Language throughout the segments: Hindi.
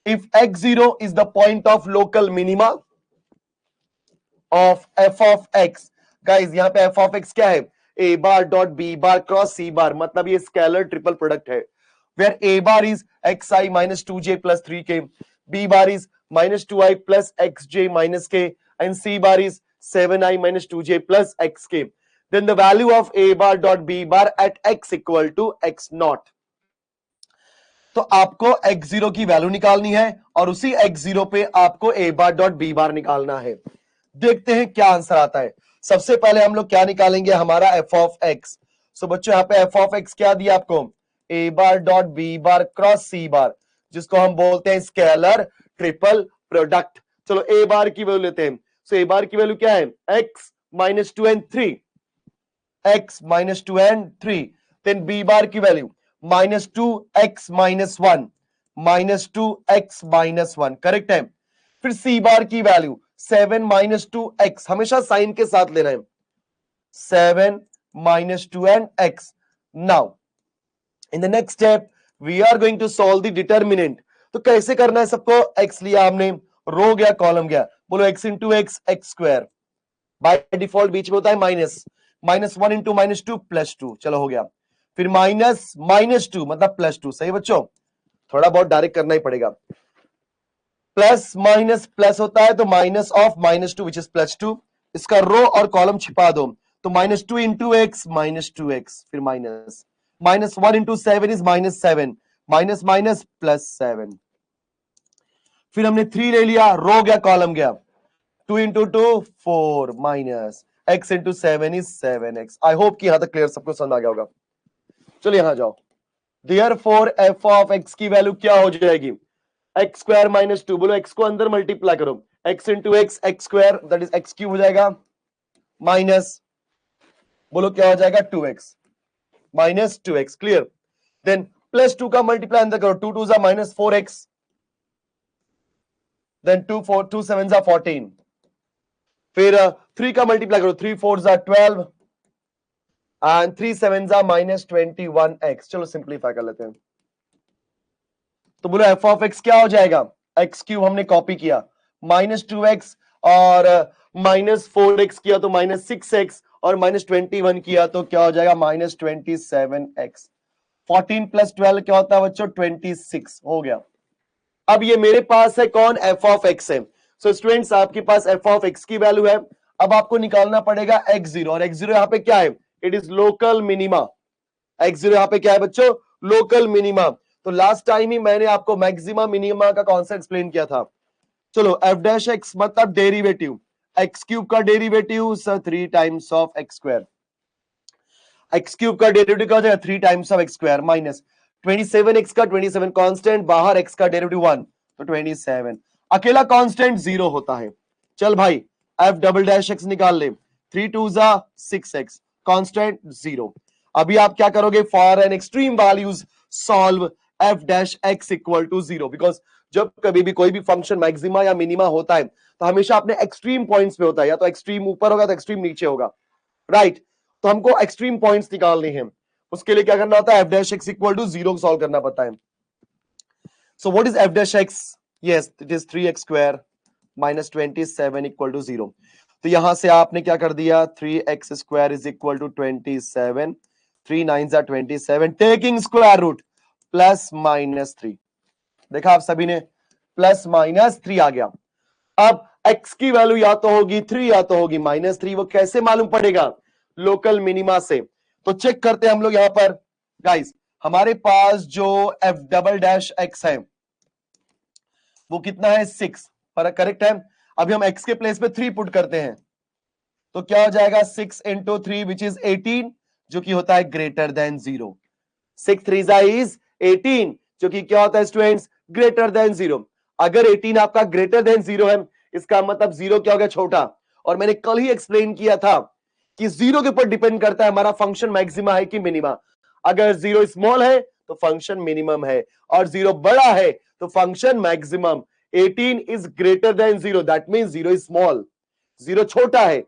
If x0 is the point of local minima of f of x, guys यहां पे f ऑफ x क्या है, a bar dot b bar cross c बार, मतलब ये स्केलर ट्रिपल प्रोडक्ट है, where a bar is xi minus 2j plus 3k, b bar is minus 2i plus xj minus k, and c bar is 7i minus 2j plus xk. Then the value of a bar dot b bar at x equal to x naught. तो आपको x0 की वैल्यू निकालनी है और उसी x0 पे आपको a bar dot b bar निकालना है। देखते हैं क्या आंसर आता है। सबसे पहले हम लोग क्या निकालेंगे, हमारा f ऑफ x। सो बच्चों यहाँ पे f ऑफ x क्या दिया आपको, a bar dot b bar cross c बार, जिसको हम बोलते हैं स्केलर ट्रिपल प्रोडक्ट। चलो a बार की वैल्यू लेते हैं। सो a बार की वैल्यू क्या है, x minus 2 and 3, x minus 2 and 3। Then b bar की value minus 2x minus 1, minus 2x minus 1, correct है। फिर c बार की वैल्यू 7 माइनस 2x, हमेशा साइन के साथ लेना है, 7 minus 2 and x. Now, in the next step, we are going to solve the determinant. तो कैसे करना है सबको, x लिया हमने, रो गया कॉलम गया, बोलो x into x x square, by default बीच में होता है minus, minus 1 into minus 2 plus 2, चलो हो गया। फिर माइनस माइनस 2 मतलब प्लस 2, सही बच्चों, थोड़ा बहुत डायरेक्ट करना ही पड़ेगा। प्लस माइनस प्लस होता है तो minus of minus 2 which is plus 2, इसका रो और कॉलम छिपा दो, तो minus 2 into x minus 2x, फिर minus minus 1 into 7 is minus 7, minus minus plus 7। फिर हमने 3 ले लिया, रो गया कॉलम गया, 2 into 2 4 minus x into 7 is 7x। I hope कि यहां तक क्लियर सबको समझ आ गया होगा। चलिए यहां जाओ। देयरफॉर f ऑफ x की वैल्यू क्या हो जाएगी, एक्स स्क्वायर माइनस 2, बोलो x को अंदर मल्टीप्लाई करो, x into x x square that is x cube हो जाएगा, माइनस बोलो क्या हो जाएगा 2x minus 2x, clear. Then plus 2 का मल्टीप्लाई अंदर करो, 2 2 जा माइनस 4x, देन 2 4 2 7 जा 14, फिर 3 का मल्टीप्लाई करो, 3 4 जा 12 एंड 3 7 जा माइनस 21x। चलो सिंप्लीफाई कर लेते हैं। तो बोलो f ऑफ x क्या हो जाएगा, x क्यूब हमने कॉपी किया, माइनस 2x और माइनस 4x किया तो माइनस 6x और माइनस 21 किया तो क्या हो जाएगा माइनस 27x। 14 प्लस 12 क्या होता है बच्चों 26 हो गया। अब ये मेरे पास है कौन, f ऑफ x है। सो स्टूडेंट्स आपके पास f ऑफ x की वैल्यू है, अब आपको निकालना पड़ेगा x0, और x0 यहां पे क्या है, it is local minima. x0 यहां पे क्या है बच्चों, लोकल मिनिमा। तो लास्ट टाइम ही मैंने आपको मैक्सिमा मिनिमा का कॉन्सेप्ट एक्सप्लेन किया था। चलो f डैश x मतलब डेरिवेटिव, x क्यूब का derivative 3 times of x square, x cube का डेरिवेटिव क्या हो जाएगा 3 times of x square, minus 27x का 27 कांस्टेंट, बाहर x का डेरिवेटिव 1 तो 27, अकेला कांस्टेंट 0 होता है। चल भाई f डबल डैश x निकाल ले, 3 2 जा 6x, कांस्टेंट 0। अभी आप क्या करोगे, for an extreme values solve f dash x equal to 0, because जब कभी भी कोई भी फंक्शन मैक्सिमा या मिनिमा होता है तो हमेशा अपने एक्सट्रीम पॉइंट्स पे होता है, या तो एक्सट्रीम ऊपर होगा तो एक्सट्रीम नीचे होगा, राइट। तो हमको एक्सट्रीम पॉइंट्स निकालने हैं, उसके लिए क्या करना होता है, f dash x equal to 0 solve करना पड़ता है। So what is f dash x, yes it is 3x square minus 27 equal to 0। तो यहां से आपने क्या कर दिया, 3x square is equal to 27, 3 9 जा 27, taking square root plus minus 3, देखा आप सभी ने प्लस माइनस 3 आ गया। अब x की वैल्यू या तो होगी 3 या तो होगी माइनस 3, वो कैसे मालूम पड़ेगा, लोकल मिनिमा से। तो चेक करते हैं हम लोग यहां पर गाइस, हमारे पास जो f डबल डैश x है वो कितना है 6, पर करेक्ट है। अभी हम x के प्लेस पे 3 पुट करते हैं तो क्या हो जाएगा 6 इंटू 3 विच इज 18, जो कि होता है ग्रेटर देन 0। 6 3 इज 18, जो कि क्या होता है स्टूडेंट्स, ग्रेटर देन 0। अगर 18 आपका ग्रेटर देन 0 है, इसका मतलब 0 क्या हो गया, छोटा। और मैंने कल ही एक्सप्लेन किया था कि 0 के ऊपर डिपेंड करता है हमारा फंक्शन मैक्सिमा है कि मिनिमा। अगर 0 स्मॉल है तो फंक्शन मिनिमम है, और 0 बड़ा है तो function maximum. 18 is greater than 0, that means 0 is small, 0 छोटा है,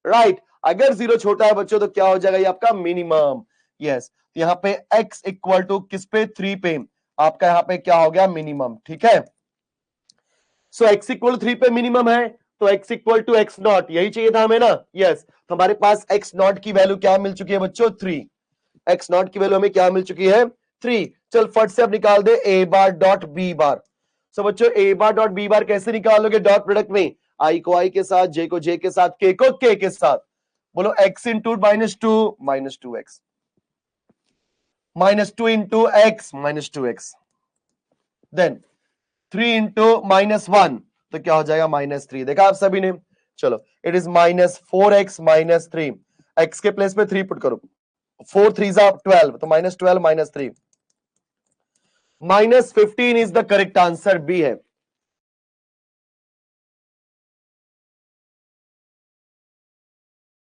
राइट। अगर 0 छोटा है बच्चों तो क्या हो जाएगा, ये आपका मिनिमम, यस। यहाँ पे x इक्वल टू किस पे, 3 पे, आपका यहाँ पे क्या हो गया मिनिमम, ठीक है। सो x इक्वल 3 पे मिनिमम है, तो x equal to x naught, यही चाहिए था हमें ना। यस, तो हमारे पास x नॉट की वैल्यू क्या मिल चुकी है बच्चों? 3। x नॉट की वैल्यू हमें क्या मिल चुकी है? 3। चल फट से अब निकाल दे a बार डॉट b बार। सो बच्चों a बार डॉट b बार कैसे निकालोगे? डॉट प्रोडक्ट में i को i के साथ, j को j के साथ, k को k के साथ। बोलो x into -2 -2x, -2 into x -2x, then 3 into -1, तो क्या हो जाएगा? -3। देखा आप सभी ने? चलो, इट इज -4x -3। x के प्लेस पे 3 पुट करो, 4 3 12, तो -12 -3, -15 is the correct answer, B है।